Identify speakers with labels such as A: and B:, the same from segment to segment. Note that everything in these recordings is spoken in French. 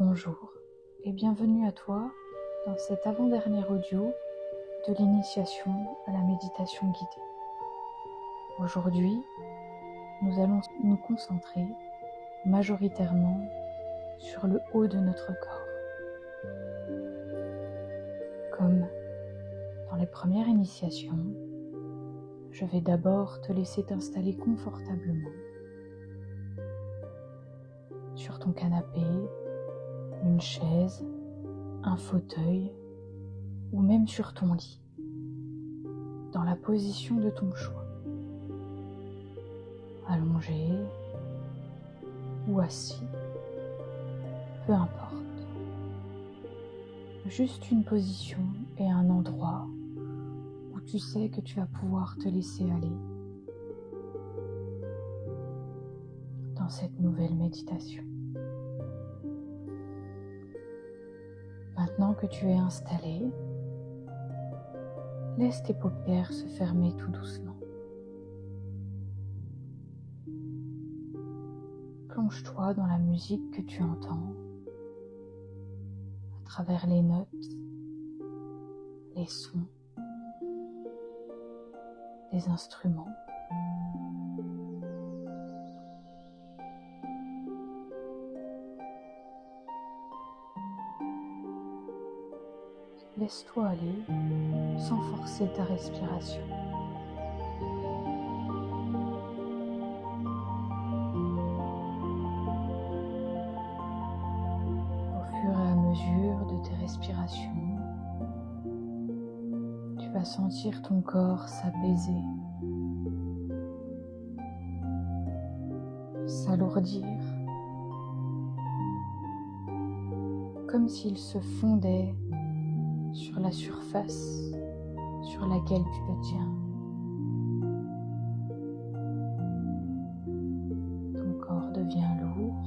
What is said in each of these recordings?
A: Bonjour et bienvenue à toi dans cet avant-dernier audio de l'initiation à la méditation guidée. Aujourd'hui, nous allons nous concentrer majoritairement sur le haut de notre corps. Comme dans les premières initiations, je vais d'abord te laisser t'installer confortablement sur ton canapé, une chaise, un fauteuil ou même sur ton lit, dans la position de ton choix, allongé ou assis, peu importe. Juste une position et un endroit où tu sais que tu vas pouvoir te laisser aller dans cette nouvelle méditation. Maintenant que tu es installé, laisse tes paupières se fermer tout doucement. Plonge-toi dans la musique que tu entends, à travers les notes, les sons, les instruments. Laisse-toi aller sans forcer ta respiration. Au fur et à mesure de tes respirations, tu vas sentir ton corps s'apaiser, s'alourdir, comme s'il se fondait sur la surface sur laquelle tu te tiens. Ton corps devient lourd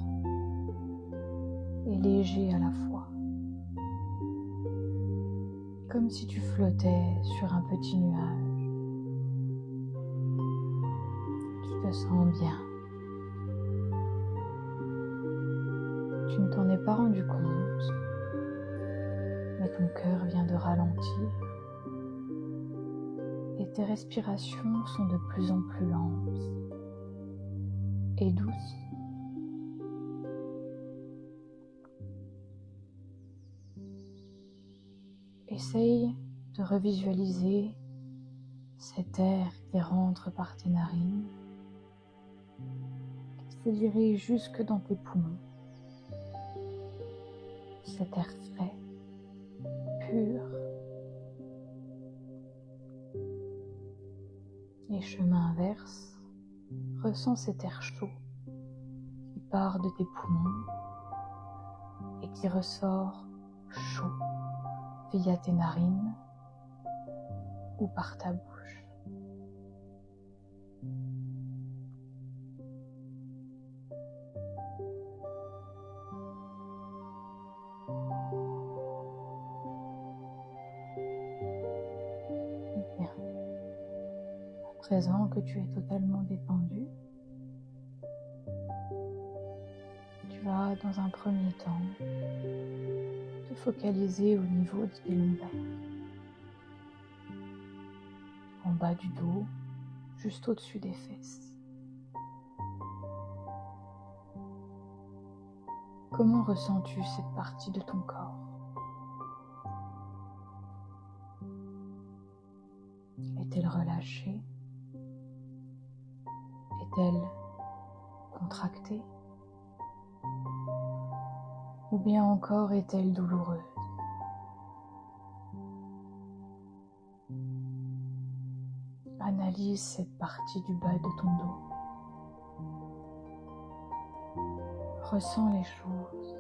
A: et léger à la fois, comme si tu flottais sur un petit nuage. Tu te sens bien. Tu ne t'en es pas rendu compte, mais ton cœur vient de ralentir et tes respirations sont de plus en plus lentes et douces. Essaye de revisualiser cet air qui rentre par tes narines, qui se dirige jusque dans tes poumons. Cet air frais, pur. Et chemin inverse, ressens cet air chaud qui part de tes poumons et qui ressort chaud via tes narines ou par ta bouche. Bien. À présent que tu es totalement détendu, tu vas dans un premier temps te focaliser au niveau de tes lombaires, en bas du dos, juste au-dessus des fesses. Comment ressens-tu cette partie de ton corps? Est-elle relâchée? Est-elle contractée? Ou bien encore est-elle douloureuse? Analyse cette partie du bas de ton dos. Ressens les choses.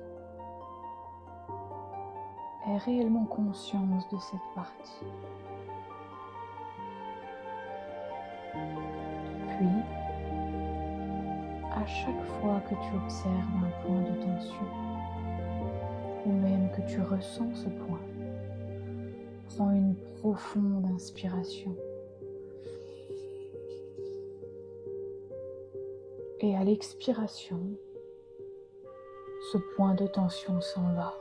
A: Aie réellement conscience de cette partie. Puis, à chaque fois que tu observes un point de tension, ou même que tu ressens ce point, prends une profonde inspiration. Et à l'expiration, ce point de tension s'en va.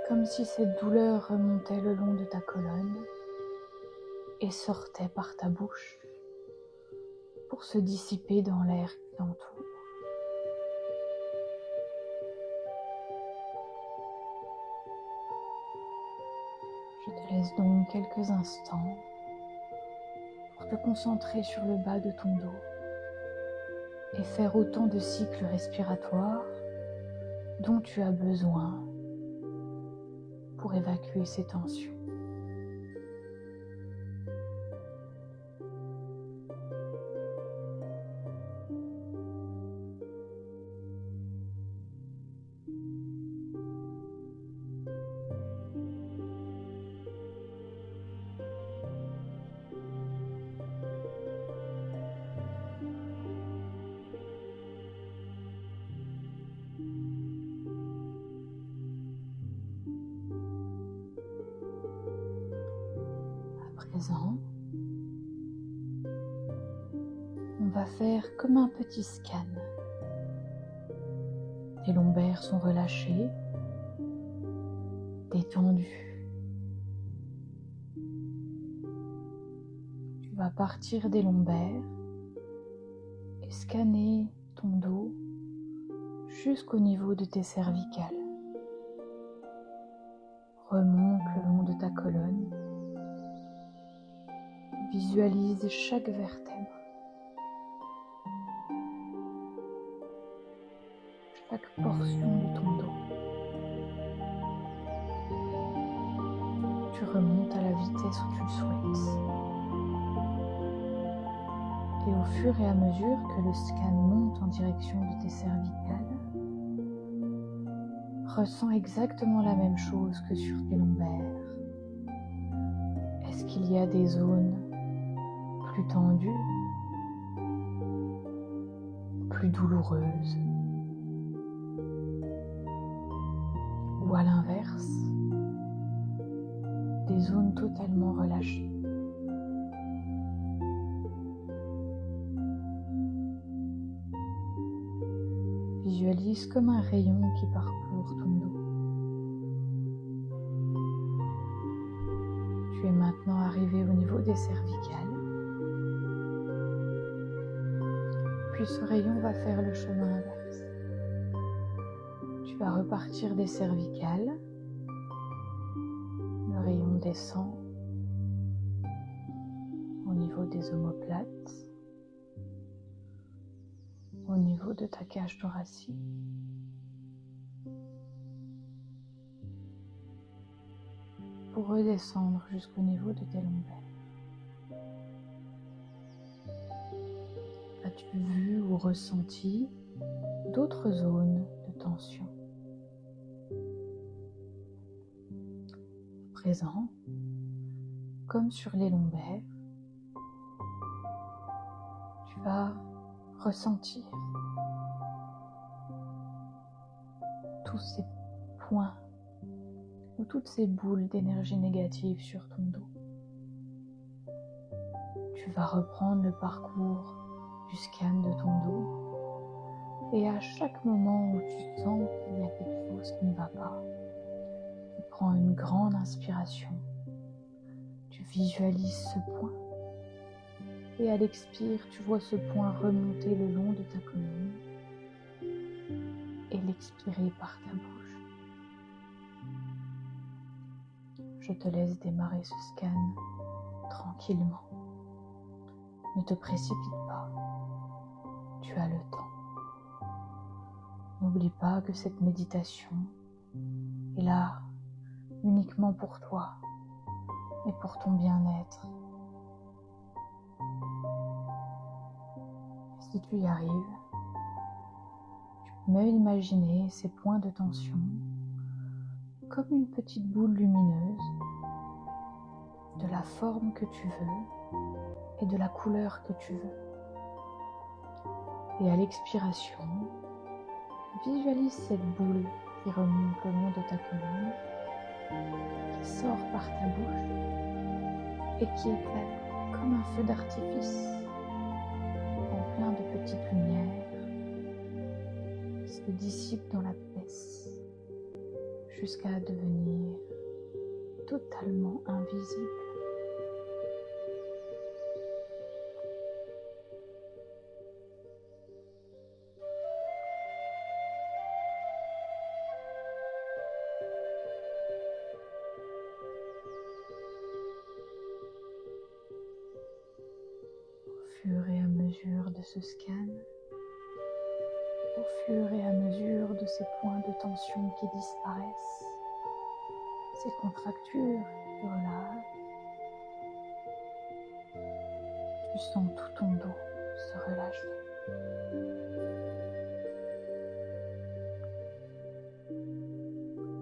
A: Comme si cette douleur remontait le long de ta colonne et sortait par ta bouche pour se dissiper dans l'air qui t'entoure. Je te laisse donc quelques instants pour te concentrer sur le bas de ton dos et faire autant de cycles respiratoires dont tu as besoin pour évacuer ces tensions. À présent, on va faire comme un petit scan. Tes lombaires sont relâchés, détendus. Tu vas partir des lombaires et scanner ton dos jusqu'au niveau de tes cervicales. Remonte le long de ta colonne. Visualise chaque vertèbre, chaque portion de ton dos. Tu remontes à la vitesse où tu le souhaites. Et au fur et à mesure que le scan monte en direction de tes cervicales, ressens exactement la même chose que sur tes lombaires. Est-ce qu'il y a des zones plus tendues, plus douloureuses, ou à l'inverse, des zones totalement relâchées? Visualise comme un rayon qui parcourt ton dos. Tu es maintenant arrivé au niveau des cervicales. Puis ce rayon va faire le chemin inverse. Tu vas repartir des cervicales. Le rayon descend au niveau des omoplates, au niveau de ta cage thoracique. Pour redescendre jusqu'au niveau de tes lombaires. As-tu vu ou ressenti d'autres zones de tension? À présent, comme sur les lombaires, tu vas ressentir tous ces points ou toutes ces boules d'énergie négative sur ton dos. Tu vas reprendre le parcours du scan de ton dos et à chaque moment où tu sens qu'il y a quelque chose qui ne va pas, tu prends une grande inspiration, tu visualises ce point et à l'expire, tu vois ce point remonter le long de ta colonne et l'expirer par ta bouche. Je te laisse démarrer ce scan tranquillement. Ne te précipite pas. Tu as le temps. N'oublie pas que cette méditation est là uniquement pour toi et pour ton bien-être. Si tu y arrives, tu peux même imaginer ces points de tension comme une petite boule lumineuse de la forme que tu veux et de la couleur que tu veux. Et à l'expiration, visualise cette boule qui remonte le long de ta colonne, qui sort par ta bouche et qui éclate comme un feu d'artifice en plein de petites lumières qui se dissipent dans la pièce jusqu'à devenir totalement invisible. Au fur et à mesure de ce scan, au fur et à mesure de ces points de tension qui disparaissent, ces contractures qui relâchent, tu sens tout ton dos se relâcher.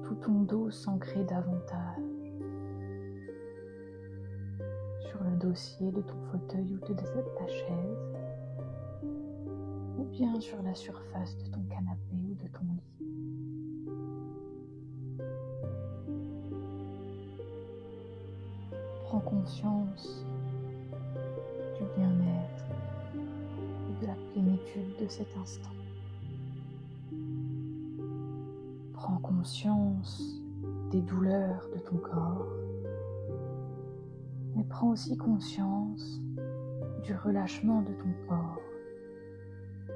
A: Tout ton dos s'ancrer davantage sur le dossier de ton fauteuil ou de ta chaise, ou bien sur la surface de ton canapé ou de ton lit. Prends conscience du bien-être et de la plénitude de cet instant. Prends conscience des douleurs de ton corps, mais prends aussi conscience du relâchement de ton corps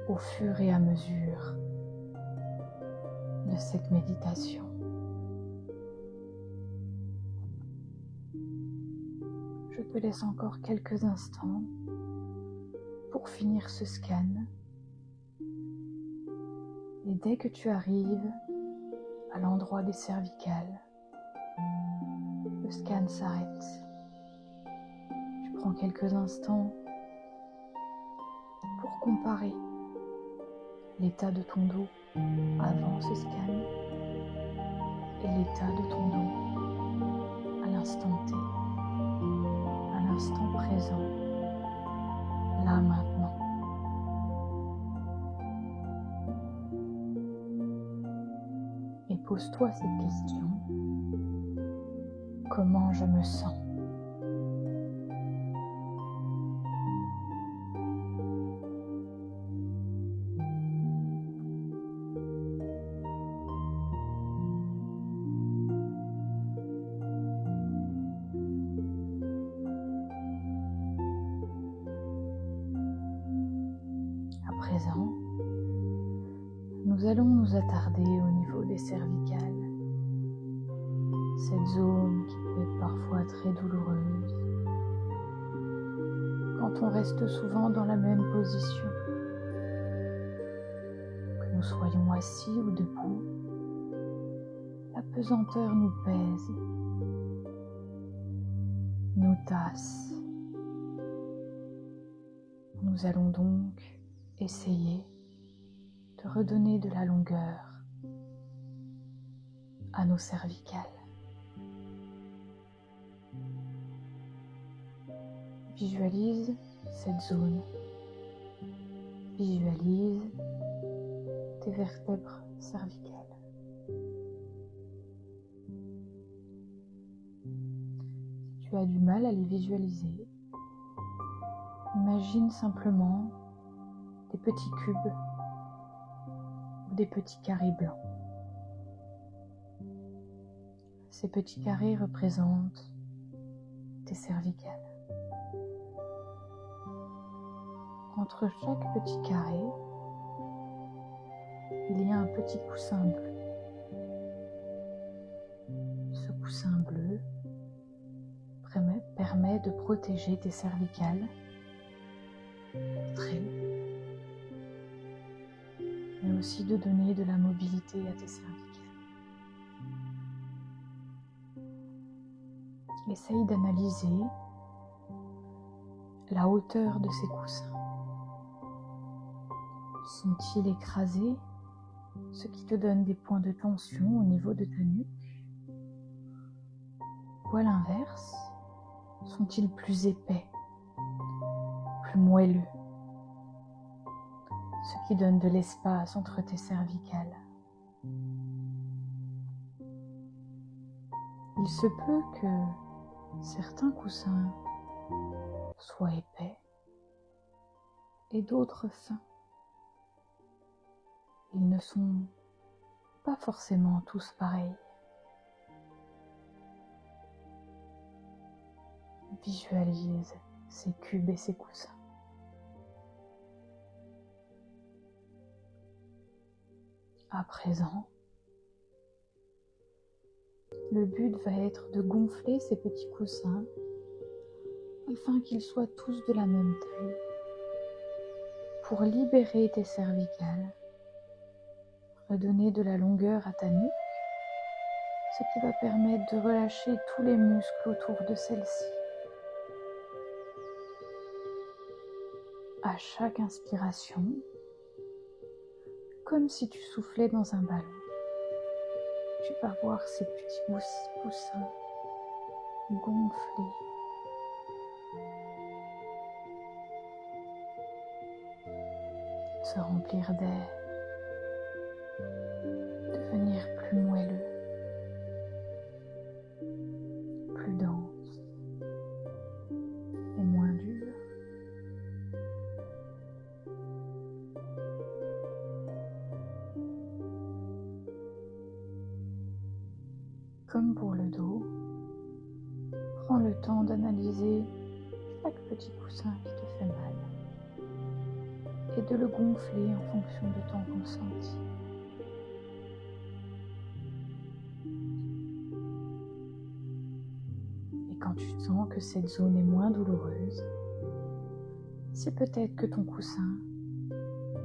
A: au fur et à mesure de cette méditation. Je te laisse encore quelques instants pour finir ce scan. Et dès que tu arrives à l'endroit des cervicales, le scan s'arrête. Tu prends quelques instants pour comparer l'état de ton dos avant ce scan et l'état de ton dos à l'instant T, à l'instant présent, là maintenant. Et pose-toi cette question: comment je me sens ? À présent, nous allons nous attarder au niveau des cervicales, cette zone qui peut être parfois très douloureuse quand on reste souvent dans la même position, que nous soyons assis ou debout. La pesanteur nous pèse, nous tasse. Nous allons donc essayer de redonner de la longueur à nos cervicales. Visualise cette zone. Visualise tes vertèbres cervicales. Si tu as du mal à les visualiser, imagine simplement des petits cubes ou des petits carrés blancs. Ces petits carrés représentent tes cervicales. Entre chaque petit carré, il y a un petit coussin bleu. Ce coussin bleu permet de protéger tes cervicales mais aussi de donner de la mobilité à tes cervicales. Essaye d'analyser la hauteur de ces coussins. Sont-ils écrasés, ce qui te donne des points de tension au niveau de ta nuque? Ou à l'inverse, sont-ils plus épais, plus moelleux, ce qui donne de l'espace entre tes cervicales? Il se peut que certains coussins soit épais, et d'autres fins. Ils ne sont pas forcément tous pareils. Visualise ces cubes et ces coussins. À présent, le but va être de gonfler ces petits coussins afin qu'ils soient tous de la même taille pour libérer tes cervicales, redonner de la longueur à ta nuque, ce qui va permettre de relâcher tous les muscles autour de celle-ci. À chaque inspiration, comme si tu soufflais dans un ballon, tu vas voir ces petits coussins gonfler, se remplir d'air, devenir plus moelleux, plus dense et moins dur. Comme pour le dos, prends le temps d'analyser chaque petit coussin qui te fait mal et de le gonfler en fonction de ton ressenti. Et quand tu sens que cette zone est moins douloureuse, c'est peut-être que ton coussin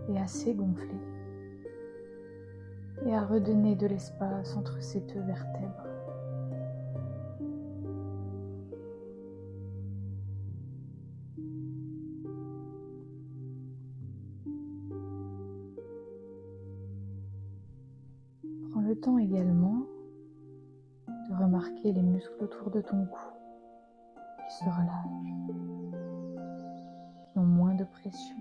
A: est assez gonflé et a redonné de l'espace entre ces deux vertèbres. Prends le temps également de remarquer les muscles autour de ton cou qui se relâchent, qui ont moins de pression.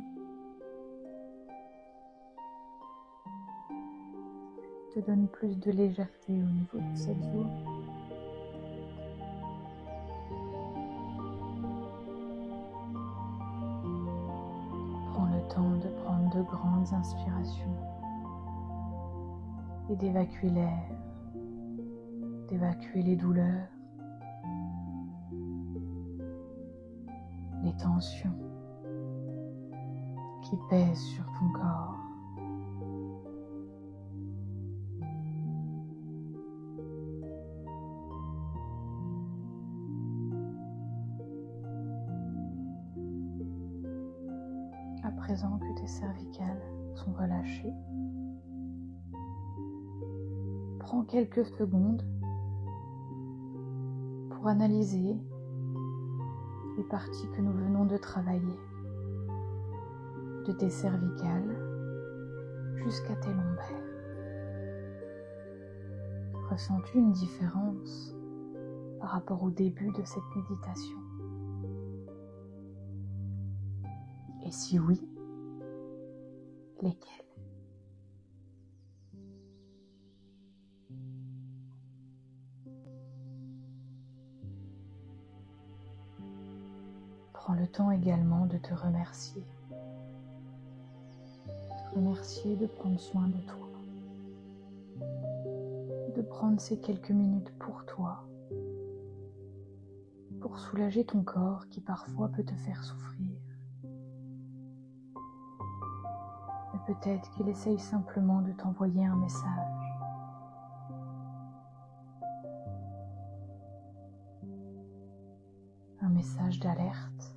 A: Te donne plus de légèreté au niveau de cette zone. Prends le temps de prendre de grandes inspirations et d'évacuer l'air, d'évacuer les douleurs, les tensions qui pèsent sur ton corps. À présent que tes cervicales sont relâchées, prends quelques secondes pour analyser les parties que nous venons de travailler, de tes cervicales jusqu'à tes lombaires. Ressens-tu une différence par rapport au début de cette méditation? Et si oui, lesquelles? Prends le temps également de te remercier. Te remercier de prendre soin de toi. De prendre ces quelques minutes pour toi. Pour soulager ton corps qui parfois peut te faire souffrir. Mais peut-être qu'il essaye simplement de t'envoyer un message. Un message d'alerte.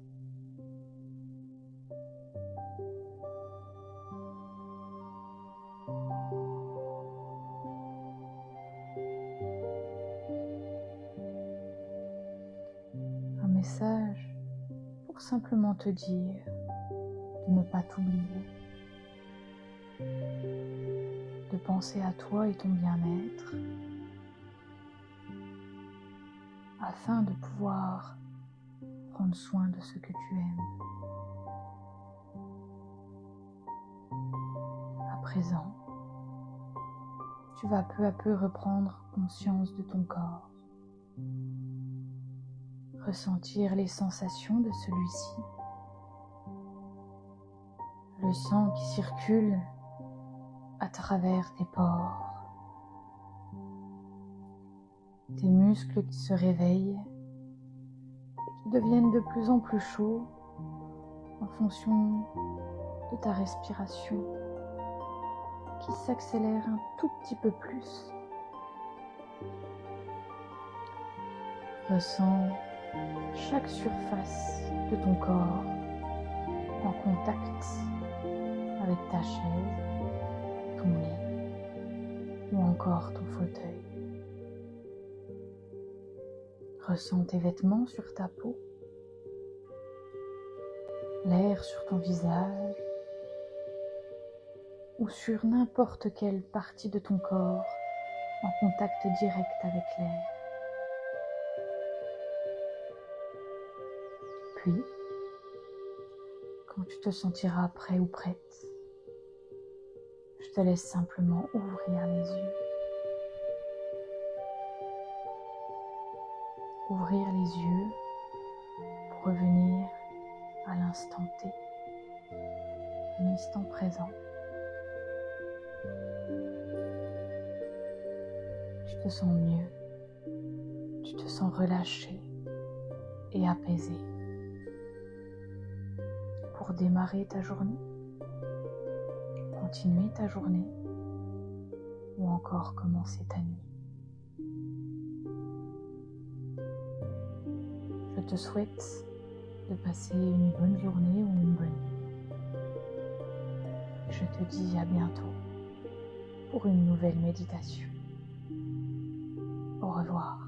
A: Un message pour simplement te dire de ne pas t'oublier, de penser à toi et ton bien-être, afin de pouvoir prendre soin de ce que tu aimes. À présent, tu vas peu à peu reprendre conscience de ton corps, ressentir les sensations de celui-ci. Le sang qui circule à travers tes pores. Tes muscles qui se réveillent et qui deviennent de plus en plus chauds en fonction de ta respiration qui s'accélère un tout petit peu plus. Ressens chaque surface de ton corps en contact avec ta chaise, ton lit ou encore ton fauteuil. Ressens tes vêtements sur ta peau, l'air sur ton visage ou sur n'importe quelle partie de ton corps en contact direct avec l'air. Puis, quand tu te sentiras prêt ou prête, je te laisse simplement ouvrir les yeux. Ouvrir les yeux pour revenir à l'instant T, à l'instant présent. Tu te sens mieux, tu te sens relâché et apaisé pour démarrer ta journée, continuer ta journée ou encore commencer ta nuit. Je te souhaite de passer une bonne journée ou une bonne nuit. Je te dis à bientôt pour une nouvelle méditation. Au revoir.